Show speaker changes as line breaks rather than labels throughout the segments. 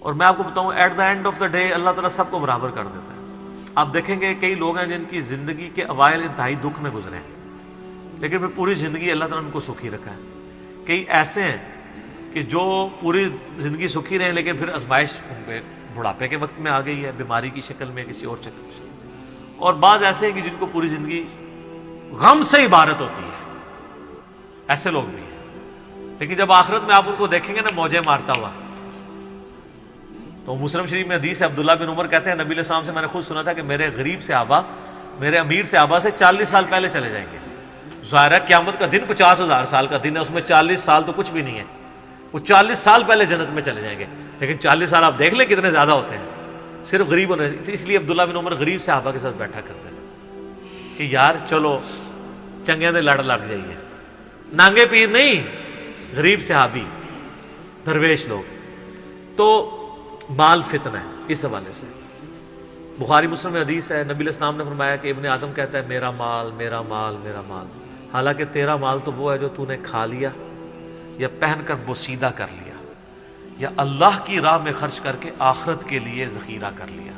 اور میں آپ کو بتاؤں at the end of the day Allah تعالیٰ سب کو برابر کر دیتا ہے. آپ دیکھیں گے کئی لوگ ہیں جن کی زندگی کے اوائل انتہائی دکھ میں گزرے ہیں لیکن پھر پوری زندگی اللہ تعالیٰ نے ان کو سکھی رکھا ہے. کئی ایسے ہیں کہ جو پوری زندگی سکھی رہے ہیں لیکن پھر آزمائش ان پہ بڑھاپے کے وقت میں آ گئی ہے، بیماری کی شکل میں، کسی اور شکل میں. اور بعض ایسے ہیں کہ جن کو پوری زندگی غم سے عبارت ہوتی ہے، ایسے لوگ بھی ہیں. لیکن جب آخرت میں آپ ان کو دیکھیں گے نا موجیں مارتا ہوا، تو مسلم شریف میں حدیث ہے، عبداللہ بن عمر کہتے ہیں نبی علیہ السلام سے میں نے خود سنا تھا کہ میرے غریب صحابہ میرے امیر صحابہ سے 40 سال پہلے چلے جائیں گے. ظاہر ہے قیامت کا دن 50,000 سال کا دن ہے، اس میں 40 سال تو کچھ بھی نہیں ہے. وہ 40 سال پہلے جنت میں چلے جائیں گے. لیکن 40 سال آپ دیکھ لیں کتنے زیادہ ہوتے ہیں صرف غریب ہونے. اس لیے عبداللہ بن عمر غریب صحابہ کے ساتھ بیٹھا کرتے تھے کہ یار چلو چنگے دے لڑ لگ جائیے. نانگے پیر نہیں، غریب صحابی، درویش لوگ. تو مال فتنہ ہے اس حوالے سے. بخاری مسلم میں حدیث ہے، نبی علیہ السلام نے فرمایا کہ ابن آدم کہتا ہے میرا مال میرا مال میرا مال. حالانکہ تیرا مال تو وہ ہے جو تو نے کھا لیا یا پہن کر بوسیدہ کر لیا یا اللہ کی راہ میں خرچ کر کے آخرت کے لیے ذخیرہ کر لیا.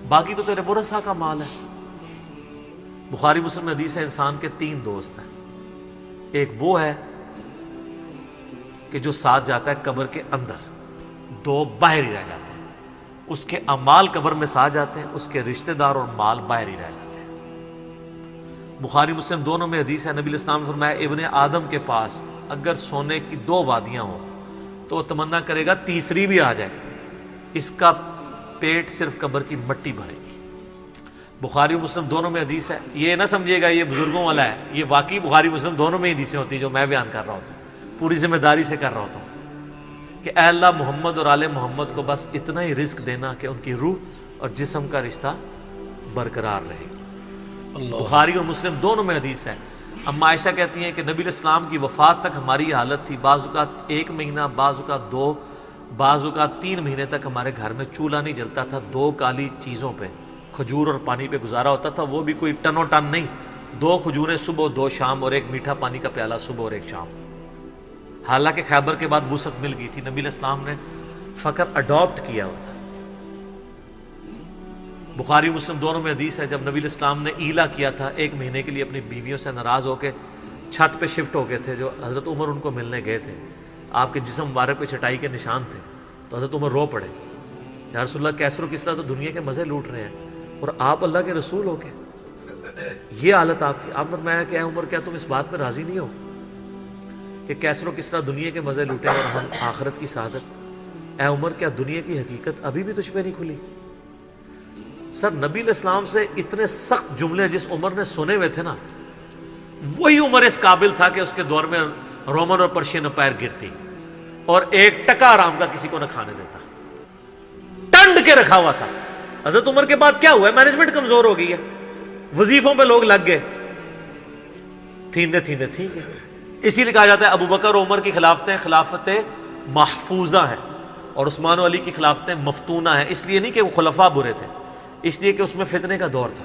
باقی تو تیرے ورثہ کا مال ہے. بخاری مسلم میں حدیث ہے انسان کے 3 دوست ہیں. ایک وہ ہے کہ جو ساتھ جاتا ہے قبر کے اندر، 2 باہر ہی رہ جاتے ہیں. اس کے اعمال قبر میں ساتھ جاتے ہیں، اس کے رشتہ دار اور مال باہر ہی رہ جاتے ہیں. بخاری مسلم دونوں میں حدیث ہے، نبی علیہ السلام نے فرمایا ابن آدم کے پاس اگر سونے کی 2 وادیاں ہوں تو وہ تمنا کرے گا تیسری بھی آ جائے، اس کا پیٹ صرف قبر کی مٹی بھرے گی. بخاری مسلم دونوں میں حدیث ہے. یہ نہ سمجھیے گا یہ بزرگوں والا ہے، یہ واقعی بخاری مسلم دونوں میں حدیثیں ہوتی ہیں جو میں بیان کر رہا ہوتا ہوں، پوری ذمہ داری سے کر رہا ہوتا ہوں کہ اے اللہ محمد اور آل محمد کو بس اتنا ہی رزق دینا کہ ان کی روح اور جسم کا رشتہ برقرار رہے. بخاری اور مسلم دونوں میں حدیث ہے. اما عائشہ کہتی ہیں کہ نبی علیہ السلام کی وفات تک ہماری یہ حالت تھی، بعض اوقات 1 مہینہ، بعض اوقات 2، بعض اوقات 3 مہینے تک ہمارے گھر میں چولہا نہیں جلتا تھا. 2 کالی چیزوں پہ، کھجور اور پانی پہ گزارا ہوتا تھا. وہ بھی کوئی ٹنو ٹن نہیں، 2 کھجوریں صبح 2 شام اور 1 میٹھا پانی کا پیالہ صبح اور 1 شام. حالانکہ خیبر کے بعد وسعت مل گئی تھی، نبی علیہ السلام نے فقط اڈاپٹ کیا ہوتا. بخاری مسلم دونوں میں حدیث ہے جب نبی علیہ السلام نے ایلا کیا تھا 1 مہینے کے لیے اپنی بیویوں سے ناراض ہو کے چھت پہ شفٹ ہو گئے تھے، جو حضرت عمر ان کو ملنے گئے تھے. آپ کے جسم مبارک پہ چٹائی کے نشان تھے تو حضرت عمر رو پڑے، یا رسول اللہ کیسر و کسرا تو دنیا کے مزے لوٹ رہے ہیں اور آپ اللہ کے رسول ہو کے یہ حالت آپ کی. آپ نے فرمایا کہ اے عمر کیا تم اس بات پہ راضی نہیں ہو کہ کیسر و کسرا دنیا کے مزے لوٹے اور ہم آخرت کی سعادت؟ اے عمر کیا دنیا کی حقیقت ابھی بھی تجھ پہ نہیں کھلی؟ سر نبی علیہ السلام سے اتنے سخت جملے جس عمر نے سنے ہوئے تھے نا، وہی عمر اس قابل تھا کہ اس کے دور میں رومن اور پرشین امپائر گرتی اور 1 ٹکا آرام کا کسی کو نہ کھانے دیتا، ٹنڈ کے رکھا ہوا تھا. حضرت عمر کے بعد کیا ہوا ہے؟ مینجمنٹ کمزور ہو گئی ہے، وظیفوں پہ لوگ لگ گئے، تھیندے تھیندے ٹھیک ہے. اسی لیے کہا جاتا ہے ابو بکر اور عمر کی خلافتیں خلافتیں محفوظہ ہیں اور عثمان و علی کی خلافتیں مفتونہ ہیں. اس لیے نہیں کہ وہ خلفاء برے تھے، اس لیے کہ اس میں فتنے کا دور تھا،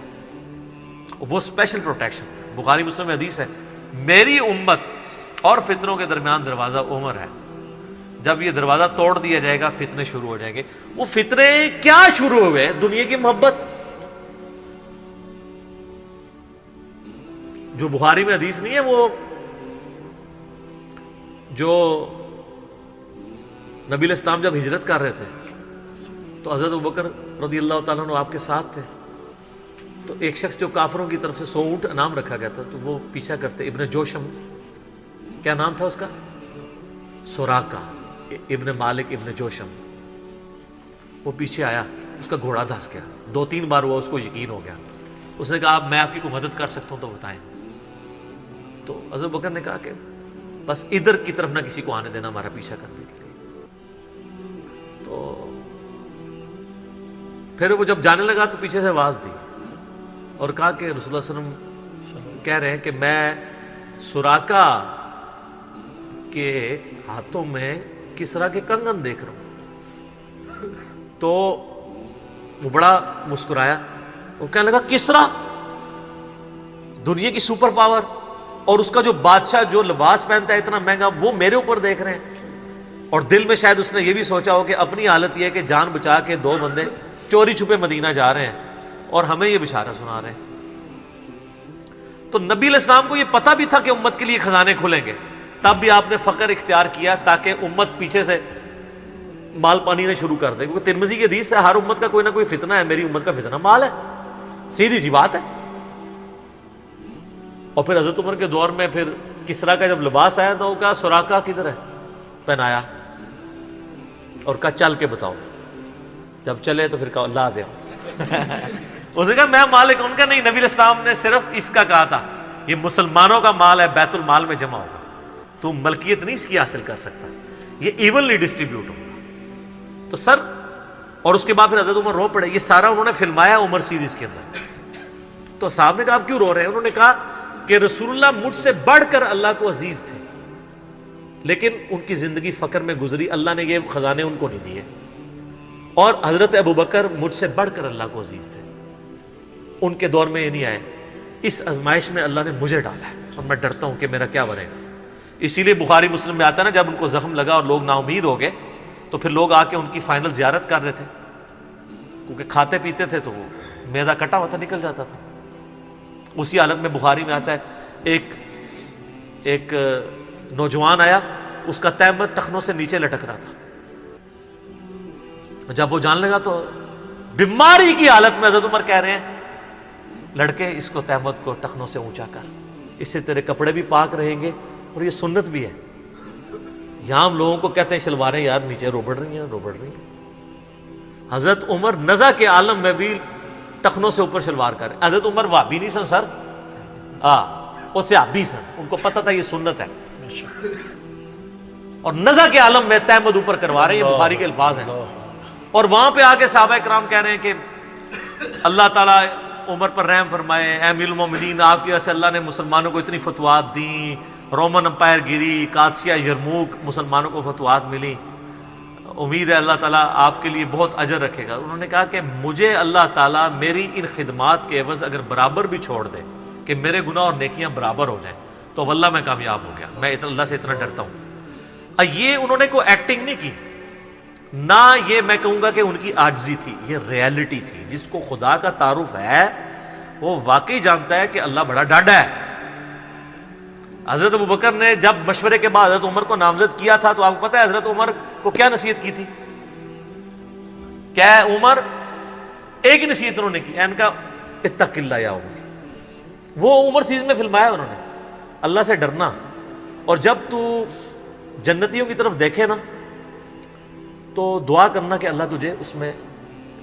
وہ اسپیشل پروٹیکشن تھا. بخاری مسلم میں حدیث ہے میری امت اور فتنوں کے درمیان دروازہ عمر ہے، جب یہ دروازہ توڑ دیا جائے گا فتنے شروع ہو جائیں گے. وہ فتنے کیا شروع ہوئے؟ دنیا کی محبت. جو بخاری میں حدیث نہیں ہے، وہ جو نبی علیہ السلام جب ہجرت کر رہے تھے تو حضرت ابوبکر رضی اللہ تعالیٰ عنہ آپ کے ساتھ تھے. تو ایک شخص جو کافروں کی طرف سے 100 اونٹ انعام رکھا گیا تھا تو وہ پیچھا کرتے، ابن جوشم، کیا نام تھا اس کا؟ سوراقہ ابن مالک ابن جوشم. وہ پیچھے آیا، اس کا گھوڑا دھس گیا، 2-3 بار ہوا، اس کو یقین ہو گیا. اس نے کہا میں آپ کی کوئی مدد کر سکتا ہوں تو بتائیں. تو حضرت بکر نے کہا کہ بس ادھر کی طرف نہ کسی کو آنے دینا ہمارا پیچھا کرنے کے لیے. تو پھر وہ جب جانے لگا تو پیچھے سے آواز دی اور کہا کہ رسول اللہ صلی اللہ علیہ وسلم کہہ رہے ہیں کہ میں سوراقہ کے ہاتھوں میں کسرا کے کنگن دیکھ رہا ہوں. تو وہ بڑا مسکرایا، وہ کہنے لگا کسرا دنیا کی سپر پاور اور اس کا جو بادشاہ جو لباس پہنتا ہے اتنا مہنگا، وہ میرے اوپر دیکھ رہے ہیں. اور دل میں شاید اس نے یہ بھی سوچا ہو کہ اپنی حالت یہ ہے کہ جان بچا کے 2 بندے چوری چھپے مدینہ جا رہے ہیں اور ہمیں یہ بشارت سنا رہے ہیں. تو نبی علیہ السلام کو یہ پتہ بھی تھا کہ امت کے لیے خزانے کھلیں گے, تب بھی آپ نے فقر اختیار کیا تاکہ امت پیچھے سے مال پانی نے شروع کر دے, کیونکہ ترمذی کی حدیث ہے ہر امت کا کوئی نہ کوئی فتنہ ہے, میری امت کا فتنہ مال ہے, سیدھی سی بات ہے. اور پھر حضرت عمر کے دور میں پھر کسرا کا جب لباس آیا تو کہا سراقہ کدھر ہے, پہنایا اور کہا چل کے بتاؤ, جب چلے تو پھر کہا لا دے. اس نے کہا میں مالک ان کا نہیں, نبی علیہ السلام نے صرف اس کا کہا تھا یہ مسلمانوں کا مال ہے, بیت المال میں جمع ہوگا, تو ملکیت نہیں اس کی حاصل کر سکتا, یہ ایونلی ڈسٹریبیوٹ ہوگا. تو سر, اور اس کے بعد پھر حضرت عمر رو پڑے, یہ سارا انہوں نے فلمایا عمر سیریز کے اندر. تو صاحب نے کہا آپ کیوں رو رہے ہیں؟ انہوں نے کہا کہ رسول اللہ مجھ سے بڑھ کر اللہ کو عزیز تھے, لیکن ان کی زندگی فقر میں گزری, اللہ نے یہ خزانے ان کو نہیں دیے. اور حضرت ابوبکر مجھ سے بڑھ کر اللہ کو عزیز تھے, ان کے دور میں یہ نہیں آئے. اس آزمائش میں اللہ نے مجھے ڈالا ہے اور میں ڈرتا ہوں کہ میرا کیا بنے گا. اسی لیے بخاری مسلم میں آتا ہے نا, جب ان کو زخم لگا اور لوگ نا امید ہو گئے تو پھر لوگ آ کے ان کی فائنل زیارت کر رہے تھے, کیونکہ کھاتے پیتے تھے تو وہ میدا کٹا ہوا تھا, نکل جاتا تھا. اسی حالت میں بخاری میں آتا ہے ایک نوجوان آیا, اس کا تہمت ٹخنوں سے نیچے لٹک رہا تھا. جب وہ جان لگا تو بیماری کی حالت میں حضرت عمر کہہ رہے ہیں لڑکے اس کو تہمت کو ٹخنوں سے اونچا کر, اس سے تیرے کپڑے بھی پاک رہیں گے اور یہ سنت بھی ہے. یہاں ہم لوگوں کو کہتے ہیں شلواریں یار نیچے روبڑ رہی ہیں. حضرت عمر نزع کے عالم میں بھی ٹخنوں سے اوپر شلوار کر رہے. حضرت عمر وہابی نہیں سن سر, وہ صحابی سن, ان کو پتہ تھا یہ سنت ہے, اور نزع کے عالم میں تہمت اوپر کروا رہے ہیں. یہ بخاری کے الفاظ ہیں. اور وہاں پہ آگے صحابہ کرام کہہ رہے ہیں کہ اللہ تعالیٰ عمر پر رحم فرمائے, اے امیر المومنین آپ کی وجہ سے اللہ نے مسلمانوں کو اتنی فتوحات دیں, رومن امپائر گری, قادسیہ, یرموک, مسلمانوں کو فتوحات ملی, امید ہے اللہ تعالیٰ آپ کے لیے بہت اجر رکھے گا. انہوں نے کہا کہ مجھے اللہ تعالیٰ میری ان خدمات کے عوض اگر برابر بھی چھوڑ دے کہ میرے گناہ اور نیکیاں برابر ہو جائیں تو واللہ میں کامیاب ہو گیا, میں اللہ سے اتنا ڈرتا ہوں. یہ انہوں نے کوئی ایکٹنگ نہیں کی, نہ یہ میں کہوں گا کہ ان کی عاجزی تھی, یہ ریالٹی تھی. جس کو خدا کا تعارف ہے وہ واقعی جانتا ہے کہ اللہ بڑا ڈاڈا ہے. حضرت ابوبکر نے جب مشورے کے بعد حضرت عمر کو نامزد کیا تھا تو آپ کو پتہ ہے حضرت عمر کو کیا نصیحت کی تھی؟ کیا عمر ایک ہی نصیحت انہوں نے کی, ان کا اتق اللہ یا عمر. وہ عمر سیریز میں فلمایا انہوں نے, اللہ سے ڈرنا, اور جب تو جنتیوں کی طرف دیکھے نا تو دعا کرنا کہ اللہ تجھے اس میں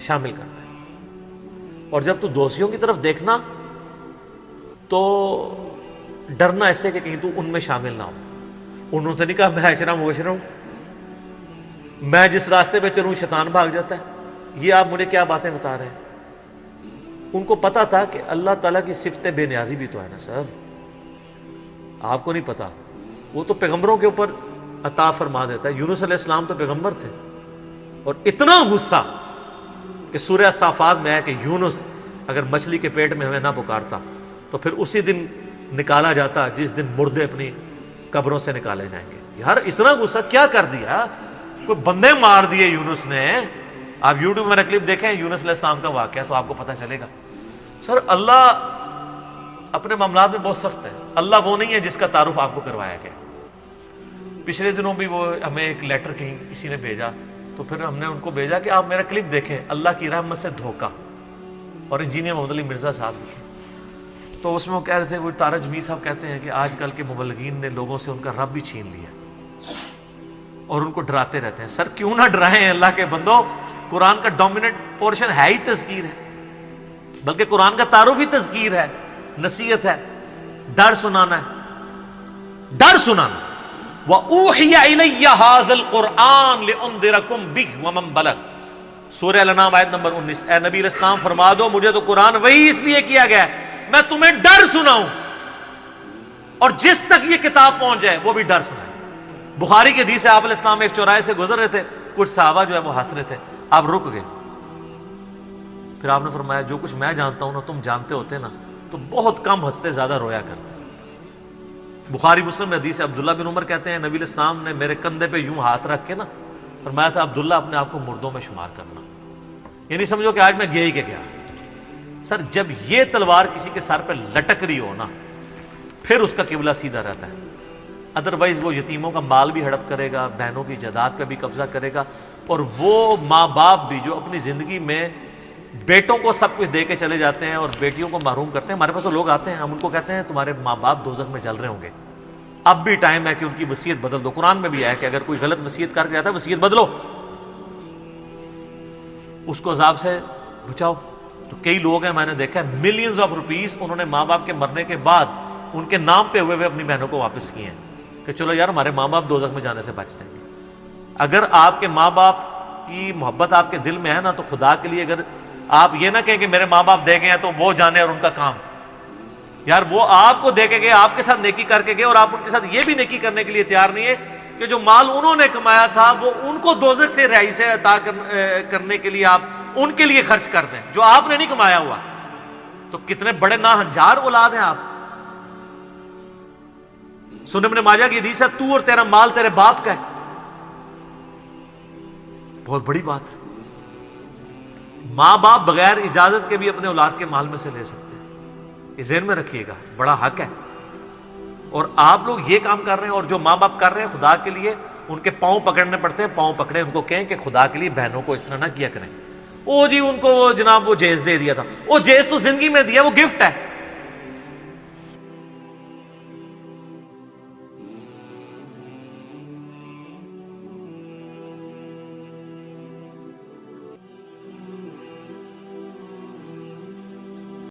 شامل کرتا ہے, اور جب تو دوستیوں کی طرف دیکھنا تو ڈرنا ایسے کہ کہیں تو ان میں شامل نہ ہو. انہوں نے نہیں کہا میں عشرہ مبشرہ ہوں, میں جس راستے پہ چلوں شیطان بھاگ جاتا ہے, یہ آپ مجھے کیا باتیں بتا رہے ہیں. ان کو پتا تھا کہ اللہ تعالیٰ کی صفت بے نیازی بھی تو ہے نا سر, آپ کو نہیں پتا, وہ تو پیغمبروں کے اوپر عطا فرما دیتا ہے. یونس علیہ السلام تو پیغمبر تھے, اور اتنا غصہ کہ سورہ صافات میں ہے کہ یونس اگر مچھلی کے پیٹ میں ہمیں نہ پکارتا تو پھر اسی دن نکالا جاتا جس دن مردے اپنی قبروں سے نکالے جائیں گے. یار اتنا غصہ کیا کر دیا, کوئی بندے مار دیے یونس نے. آپ یوٹیوب میں کلپ دیکھیں یونس علیہ السلام کا واقعہ تو آپ کو پتہ چلے گا. سر اللہ اپنے معاملات میں بہت سخت ہے. اللہ وہ نہیں ہے جس کا تعارف آپ کو کروایا گیا. پچھلے دنوں بھی وہ ہمیں ایک لیٹر کہیں کسی نے بھیجا, تو پھر ہم نے ان کو بھیجا کہ آپ میرا کلپ دیکھیں, اللہ کی رحمت سے دھوکہ, اور انجینئر محمد علی مرزا صاحب لکھے. تو اس میں وہ کہہ رہے تھے, وہ تارا جمیل صاحب کہتے ہیں کہ آج کل کے مبلغین نے لوگوں سے ان کا رب بھی چھین لیا اور ان کو ڈراتے رہتے ہیں. سر کیوں نہ ڈرائیں اللہ کے بندو, قرآن کا ڈومیننٹ پورشن ہے ہی تذکیر ہے, بلکہ قرآن کا تعارف ہی تذکیر ہے, نصیحت ہے, ڈر سنانا ہے, ڈر سنانا. وَأُوحِيَ إِلَيَّ هَذَا الْقُرْآنُ لِأُنذِرَكُمْ بِهِ وَمَنْ بَلَغَ. سورہ الانعام آیت نمبر 19. اے نبی علیہ السلام فرما دو مجھے تو قرآن وہی اس لیے کیا گیا ہے میں تمہیں ڈر سناؤں, اور جس تک یہ کتاب پہنچ جائے وہ بھی ڈر سنائے. بخاری کے حدیث ہے آپ علیہ السلام ایک چوراہے سے گزر رہے تھے, کچھ صحابہ جو ہے وہ ہنس رہے تھے, آپ رک گئے. پھر آپ نے فرمایا جو کچھ میں جانتا ہوں نا تم جانتے ہوتے نا تو بہت کم ہنستے زیادہ رویا کرتے. بخاری مسلم میں حدیث ہے، عبداللہ بن عمر کہتے ہیں نبی علیہ السلام نے میرے کندھے پہ یوں ہاتھ رکھ کے نا فرمایا تھا عبداللہ اپنے آپ کو مردوں میں شمار کرنا، یعنی سمجھو کہ آج میں گیا ہی کہ گیا۔ سر جب یہ تلوار کسی کے سر پہ لٹک رہی ہو نا پھر اس کا قبلہ سیدھا رہتا ہے، ادروائز وہ یتیموں کا مال بھی ہڑپ کرے گا، بہنوں کی جائیداد پہ بھی قبضہ کرے گا، اور وہ ماں باپ بھی جو اپنی زندگی میں بیٹوں کو سب کچھ دے کے چلے جاتے ہیں اور بیٹیوں کو محروم کرتے ہیں۔ ہمارے پاس تو لوگ آتے ہیں، ہم ان کو کہتے ہیں تمہارے ماں باپ دوزخ میں جل رہے ہوں گے، اب بھی ٹائم ہے کہ ان کی وصیت بدل دو۔ قرآن میں بھی ہے کہ اگر کوئی غلط وصیت کر کے آتا ہے وصیت بدلو، اس کو عذاب سے بچاؤ۔ تو کئی لوگ ہیں، میں نے دیکھا ہے ملینز آف روپیز انہوں نے ماں باپ کے مرنے کے بعد ان کے نام پہ ہوئے اپنی بہنوں کو واپس کیے ہیں کہ چلو یار ہمارے ماں باپ دوزخ میں جانے سے بچ جائیں گے۔ اگر آپ کے ماں باپ کی محبت آپ کے دل میں ہے نا تو خدا کے لیے اگر آپ یہ نہ کہیں کہ میرے ماں باپ دے گئے ہیں تو وہ جانے اور ان کا کام، یار وہ آپ کو دے کے گئے، آپ کے ساتھ نیکی کر کے گئے، اور آپ ان کے ساتھ یہ بھی نیکی کرنے کے لیے تیار نہیں ہے کہ جو مال انہوں نے کمایا تھا وہ ان کو دوزخ سے رہائی سے عطا کرنے کے لیے آپ ان کے لیے خرچ کر دیں جو آپ نے نہیں کمایا ہوا۔ تو کتنے بڑے ناہنجار اولاد ہیں آپ۔ سنن ابن ماجہ کی حدیث ہے تو اور تیرا مال تیرے باپ کا ہے، بہت بڑی بات ہے۔ ماں باپ بغیر اجازت کے بھی اپنے اولاد کے مال میں سے لے سکتے ہیں، یہ ذہن میں رکھیے گا، بڑا حق ہے۔ اور آپ لوگ یہ کام کر رہے ہیں، اور جو ماں باپ کر رہے ہیں خدا کے لیے ان کے پاؤں پکڑنے پڑتے ہیں، پاؤں پکڑے، ان کو کہیں کہ خدا کے لیے بہنوں کو اس طرح نہ کیا کریں۔ او جی ان کو جناب وہ جیز دے دیا تھا، وہ جیز تو زندگی میں دیا، وہ گفٹ ہے،